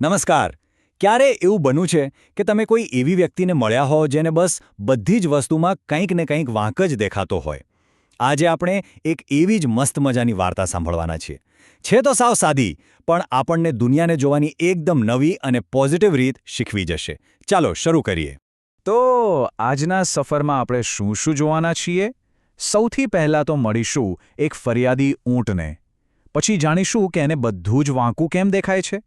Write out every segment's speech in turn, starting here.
નમસ્કાર. ક્યારે એવું બન્યું છે કે તમે કોઈ એવી વ્યક્તિને મળ્યા હો જેને બસ બધી જ વસ્તુમાં કંઈક ને કંઈક વાંક જ દેખાતો હોય? આજે આપણે એક એવી જ મસ્ત મજાની વાર્તા સાંભળવાના છીએ. છે તો સાવ સાદી, પણ આપણને દુનિયાને જોવાની એકદમ નવી અને પોઝિટિવ રીત શીખવી જશે. ચાલો શરૂ કરીએ. તો આજના સફરમાં આપણે શું શું જોવાના છીએ? સૌથી પહેલાં તો મળીશું એક ફરિયાદી ઊંટને. પછી જાણીશું કે એને બધું જ વાંકું કેમ દેખાય છે.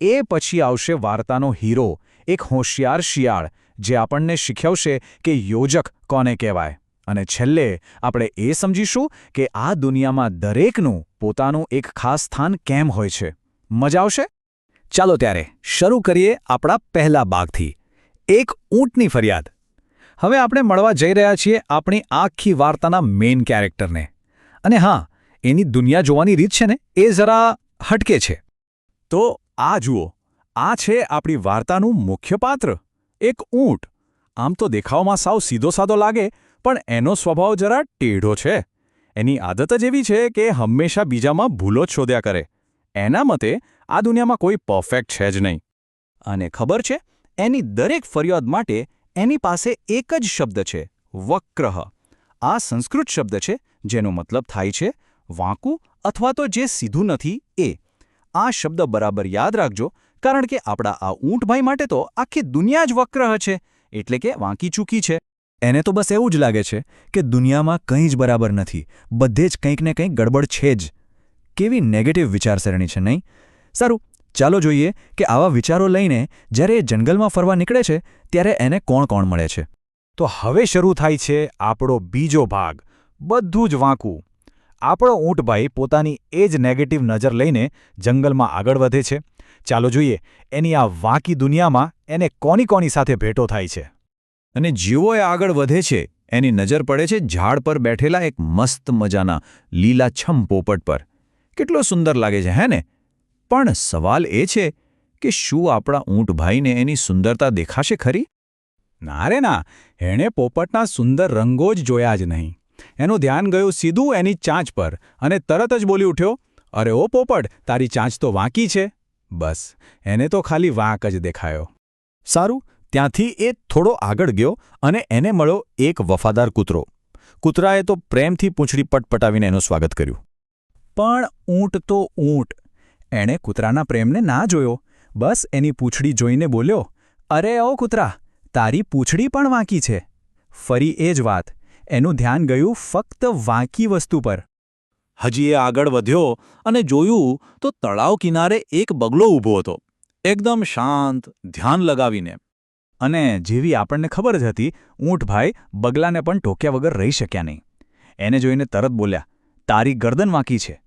એ પછી આવશે વાર્તાનો હીરો, એક હોશિયાર શિયાળ, જે આપણને શીખવશે કે યોજક કોને કહેવાય. અને છેલ્લે આપણે એ સમજીશું કે આ દુનિયામાં દરેકનું પોતાનું એક ખાસ સ્થાન કેમ હોય છે. મજા આવશે? ચાલો ત્યારે શરૂ કરીએ આપણા પહેલા ભાગથી, એક ઊંટની ફરિયાદ. હવે આપણે મળવા જઈ રહ્યા છીએ આપણી આખી વાર્તાના મેઇન કેરેક્ટરને. અને હા, એની દુનિયા જોવાની રીત છે ને, એ જરા હટકે છે. તો આ જુઓ, આ છે આપણી વાર્તાનું મુખ્ય પાત્ર, એક ઊંટ. આમ તો દેખાવમાં સાવ સીધો સાદો લાગે, પણ એનો સ્વભાવ જરા ટેઢો છે. એની આદત જ એવી છે કે હંમેશા બીજામાં ભૂલો જ શોધ્યા કરે. એના મતે આ દુનિયામાં કોઈ પરફેક્ટ છે જ નહીં. અને ખબર છે, એની દરેક ફરિયાદ માટે એની પાસે એક જ શબ્દ છે, વક્રહ. આ સંસ્કૃત શબ્દ છે જેનો મતલબ થાય છે વાંકું અથવા તો જે સીધું નથી એ. આ શબ્દ બરાબર યાદ રાખજો, કારણ કે આપણા આ ઊંટભાઈ માટે તો આખી દુનિયા જ વક્રહ છે, એટલે કે વાંકી ચૂકી છે. એને તો બસ એવું જ લાગે છે કે દુનિયામાં કંઈ જ બરાબર નથી, બધે જ કંઈક ને કંઈક ગડબડ છે જ. કેવી નેગેટિવ વિચારસરણી છે, નહીં? સારું, ચાલો જોઈએ કે આવા વિચારો લઈને જ્યારે એ જંગલમાં ફરવા નીકળે છે ત્યારે એને કોણ કોણ મળે છે. તો હવે શરૂ થાય છે આપણો બીજો ભાગ, બધું જ વાંકું. આપણો ઊંટભાઈ પોતાની એ જ નેગેટિવ નજર લઈને જંગલમાં આગળ વધે છે. ચાલો જોઈએ એની આ વાંકી દુનિયામાં એને કોની સાથે ભેટો થાય છે. અને જેવો એ આગળ વધે છે, એની નજર પડે છે ઝાડ પર બેઠેલા એક મસ્ત મજાના લીલાછમ પોપટ પર. કેટલો સુંદર લાગે છે, હે ને? પણ સવાલ એ છે કે શું આપણા ઊંટભાઈને એની સુંદરતા દેખાશે ખરી? ના રે ના, એણે પોપટના સુંદર રંગો જ જોયા જ નહીં. એનું ધ્યાન ગયું સીધું એની ચાંચ પર અને તરત જ બોલી ઉઠ્યો, અરે ઓ પોપટ, તારી ચાંચ તો વાંકી છે. બસ, એને તો ખાલી વાંક જ દેખાયો. સારું, ત્યાંથી એ થોડો આગળ ગયો અને એને મળ્યો એક વફાદાર કૂતરો. કૂતરાએ તો પ્રેમથી પૂંછડી પટપટાવીને એનું સ્વાગત કર્યું. પણ ઊંટ તો ઊંટ. એણે કૂતરાના પ્રેમને ના જોયો. બસ એની પૂંછડી જોઈને બોલ્યો, અરે ઓ કૂતરા, તારી પૂંછડી પણ વાંકી છે. ફરી એ જ વાત. એનું ધ્યાન ગયું ફક્ત વાંકી વસ્તુ પર. હજી એ આગળ વધ્યો અને જોયું તો તળાવ કિનારે એક બગલો ઊભો હતો, એકદમ શાંત, ધ્યાન લગાવીને. અને જેવી આપણને ખબર જ હતી, ઊંટભાઈ બગલાને પણ ટોક્યા વગર રહી શક્યા નહીં. એને જોઈને તરત બોલ્યા, તારી ગરદન વાંકી છે.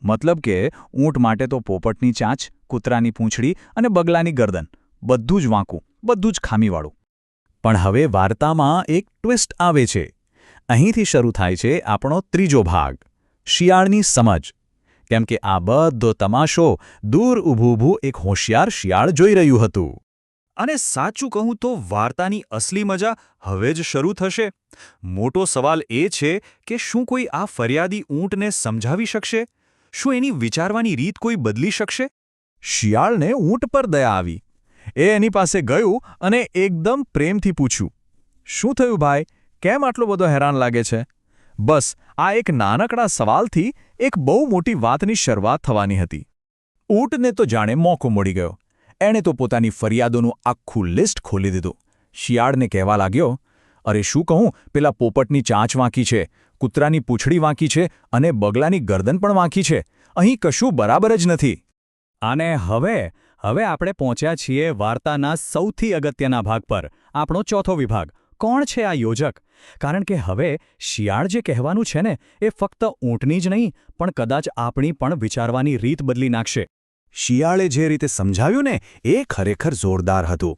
મતલબ કે ઊંટ માટે તો પોપટની ચાંચ, કૂતરાની પૂંછડી અને બગલાની ગરદન બધું જ વાંકું, બધું જ ખામીવાળું. પણ હવે વાર્તામાં એક ટ્વિસ્ટ આવે છે. અહીંથી શરૂ થાય છે આપણો ત્રીજો ભાગ, શિયાળની સમજ. કેમ કે આ બધો તમાશો દૂર ઊભું એક હોશિયાર શિયાળ જોઈ રહ્યું હતું. અને સાચું કહું તો વાર્તાની અસલી મજા હવે જ શરૂ થશે. મોટો સવાલ એ છે કે શું કોઈ આ ફરિયાદી ઊંટને સમજાવી શકશે? શું એની વિચારવાની રીત કોઈ બદલી શકશે? શિયાળને ઊંટ પર દયા આવી. એ એની પાસે ગયું અને એકદમ પ્રેમથી પૂછ્યું, શું થયું ભાઈ, કેમ આટલો બધો હેરાન લાગે છે? બસ આ એક નાનકડા સવાલથી એક બહુ મોટી વાતની શરૂઆત થવાની હતી. ઊંટને તો જાણે મોકો મળી ગયો. એણે તો પોતાની ફરિયાદોનું આખું લિસ્ટ ખોલી દીધું. શિયાળને કહેવા લાગ્યો, અરે શું કહું, પેલા પોપટની ચાંચ વાંકી છે, કૂતરાની પૂંછડી વાંકી છે અને બગલાની ગરદન પણ વાંકી છે. અહીં કશું બરાબર જ નથી. અને હવે આપણે પહોંચ્યા છીએ વાર્તાના સૌથી અગત્યના ભાગ પર, આપણો ચોથો વિભાગ, કોણ છે આ યોજક? કારણ કે હવે શિયાળ જે કહેવાનું છે ને, એ ફક્ત ઊંટની જ નહીં, પણ કદાચ આપણી પણ વિચારવાની રીત બદલી નાખશે. શિયાળે જે રીતે સમજાવ્યું ને, એ ખરેખર જોરદાર હતું.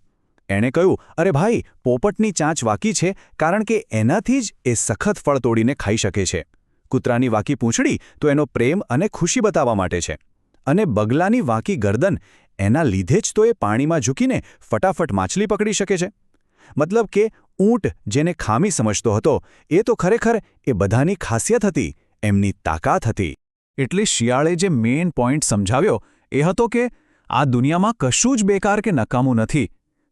એણે કહ્યું, અરે ભાઈ, પોપટની ચાંચ વાંકી છે કારણ કે એનાથી જ એ સખત ફળ તોડીને ખાઈ શકે છે. કૂતરાની વાંકી પૂંછડી તો એનો પ્રેમ અને ખુશી બતાવવા માટે છે. અને બગલાની વાંકી ગરદન, એના લીધે જ તો એ પાણીમાં ઝૂકીને ફટાફટ માછલી પકડી શકે છે. મતલબ કે ઊંટ જેને ખામી સમજતો હતો, એ તો ખરેખર એ બધાની ખાસિયત હતી, એમની તાકાત હતી. એટલે શિયાળે જે મેઇન પોઈન્ટ સમજાવ્યો એ હતો કે આ દુનિયામાં કશું જ બેકાર કે નકામું નથી.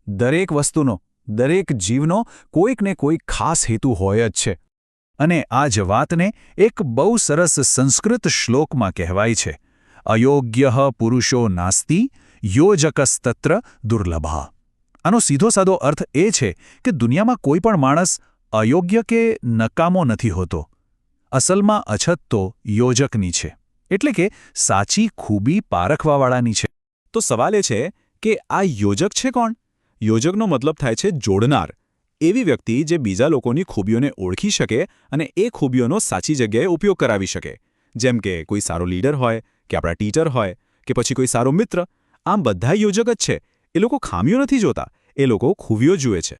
દરેક વસ્તુનો, દરેક જીવનો કોઈક ને કોઈક ખાસ હેતુ હોય જ છે. અને આ જ વાતને એક બહુ સરસ સંસ્કૃત શ્લોકમાં કહેવાય છે, અયોગ્યઃ પુરુષો નાસ્તિ યોજકસ્તત્ર દુર્લભઃ. આનો સીધો સાદો અર્થ એ છે કે દુનિયામાં કોઈ પણ માણસ અયોગ્ય કે નકામો નથી હોતો. અસલમાં અછત તો યોજકની છે, એટલે કે સાચી ખૂબી પારખવાવાળાની છે. તો સવાલ એ છે કે આ યોજક છે કોણ? યોજકનો મતલબ થાય છે જોડનાર. એવી વ્યક્તિ જે બીજા લોકોની ખૂબીઓને ઓળખી શકે અને એ ખૂબીઓનો સાચી જગ્યાએ ઉપયોગ કરાવી શકે. જેમ કે કોઈ સારો લીડર હોય કે આપણા ટીચર હોય કે પછી કોઈ સારો મિત્ર. આમ બધા યોજક જ છે. એ લોકો ખામીઓ નથી જોતા, એ લોકો ખૂબીઓ જુએ છે.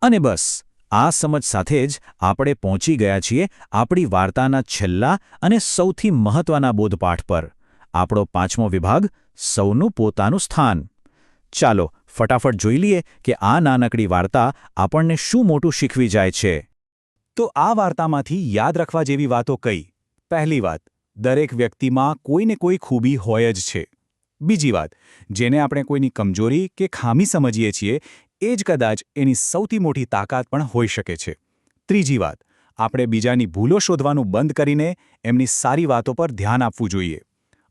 અને બસ આ સમજ સાથે જ આપણે પહોંચી ગયા છીએ આપણી વાર્તાના છેલ્લા અને સૌથી મહત્વના બોધપાઠ પર. આપણો 5મો વિભાગ, સૌનું પોતાનું સ્થાન. ચાલો ફટાફટ જોઈ લઈએ કે આ નાનકડી વાર્તા આપણને શું મોટું શીખવી જાય છે. તો આ વાર્તામાંથી યાદ રાખવા જેવી વાતો કઈ? પહેલી વાત, દરેક વ્યક્તિમાં કોઈને કોઈ ખૂબી હોય જ છે. બીજી વાત, જેને આપણે કોઈની કમજોરી કે ખામી સમજીએ છીએ એ જ કદાચ એની સૌથી મોટી તાકાત પણ હોઈ શકે છે. ત્રીજી વાત, આપણે બીજાની ભૂલો શોધવાનું બંધ કરીને એમની સારી વાતો પર ધ્યાન આપવું જોઈએ.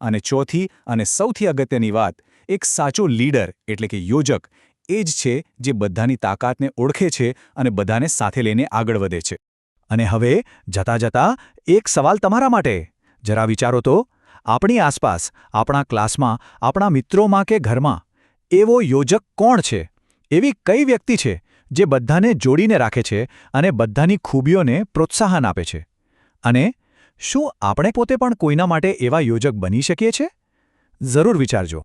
અને ચોથી અને સૌથી અગત્યની વાત, એક સાચો લીડર એટલે કે યોજક એ જ છે જે બધાની તાકાતને ઓળખે છે અને બધાને સાથે લઈને આગળ વધે છે. અને હવે જતા જતા એક સવાલ તમારા માટે. જરા વિચારો તો, આપણી આસપાસ, આપણા ક્લાસમાં, આપણા મિત્રોમાં કે ઘરમાં એવો યોજક કોણ છે? એવી કઈ વ્યક્તિ છે જે બધાને જોડીને રાખે છે અને બધાની ખૂબીઓને પ્રોત્સાહન આપે છે? અને શું આપણે પોતે પણ કોઈના માટે એવા યોજક બની શકીએ છીએ? જરૂર વિચારજો.